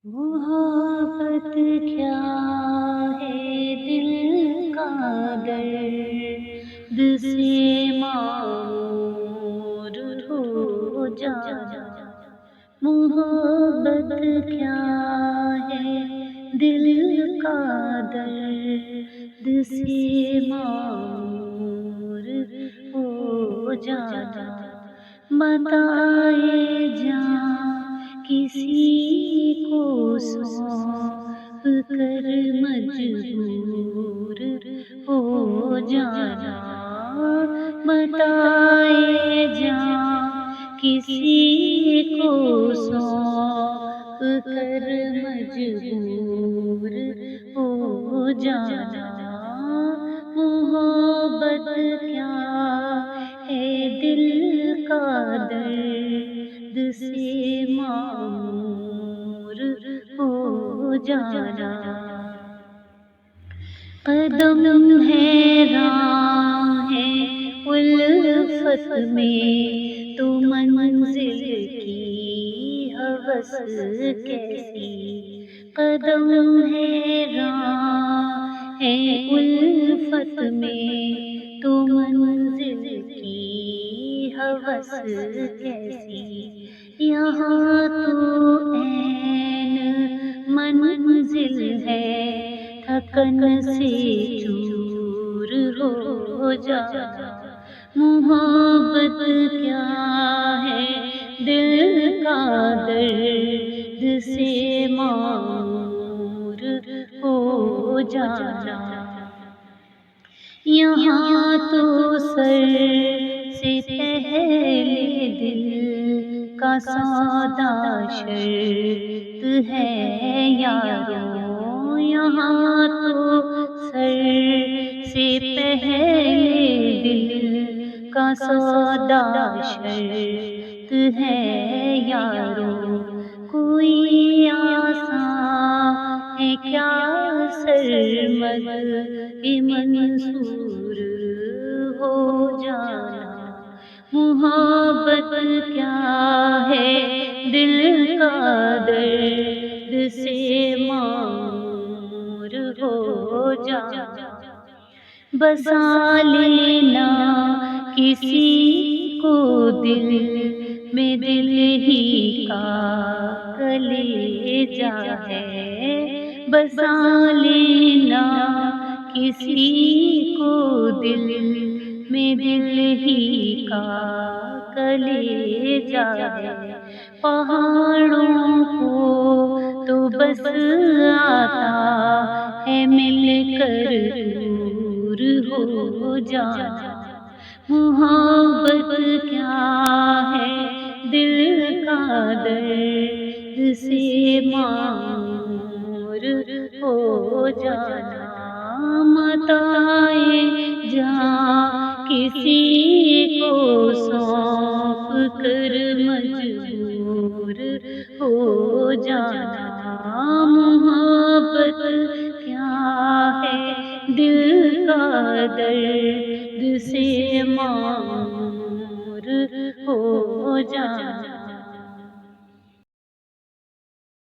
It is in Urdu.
محبت کیا ہے دل کا درد سے معمور ہو جانا۔ محبت کیا ہے دل کا درد سے معمور ہو جانا۔ متائے جاں کسی کو سونپ کر مجبور ہو جانا۔ متائے جاں کسی کو سونپ کر مجبور ہو جانا۔ محبت کیا ہے دل کا درد سے معمور ہو جانا۔ قدم ہے راہ الفت میں تو منزل کی ہوس کیسی۔ قدم ہے راہ الفت میں تو منزل کی ہوس کیسی۔ یہاں تو عین منزل ہے تھکن سے چور ہو جانا۔ محبت کیا ہے دل کا درد سے معمور ہو جانا۔ یہاں تو سر سے پہلے دل کا سودا شرط ہے یارو۔ یہاں تو سر سے پہلے دل کا سودا شرط ہے یارو۔ کوئی آساں ہے کیا سرمد منصور ہو جانا۔ محبت کیا ہے دل کا درد سے معمور ہو جانا۔ بسا لینا کسی کو دل میں دل ہی کا کلیجا ہے۔ بسا لینا کسی کو دل میں دل ہی کا کلیجا ہے۔ پہاڑوں کو تو بس آتا ہے مل کر دور ہو جانا۔ محبت کیا ہے دل کا درد سے معمور ہو جانا۔ متائے جاں کسی کو سونپ کر مجبور ہو جانا۔ محبت کیا ہے دل کا درد سے معمور ہو جانا۔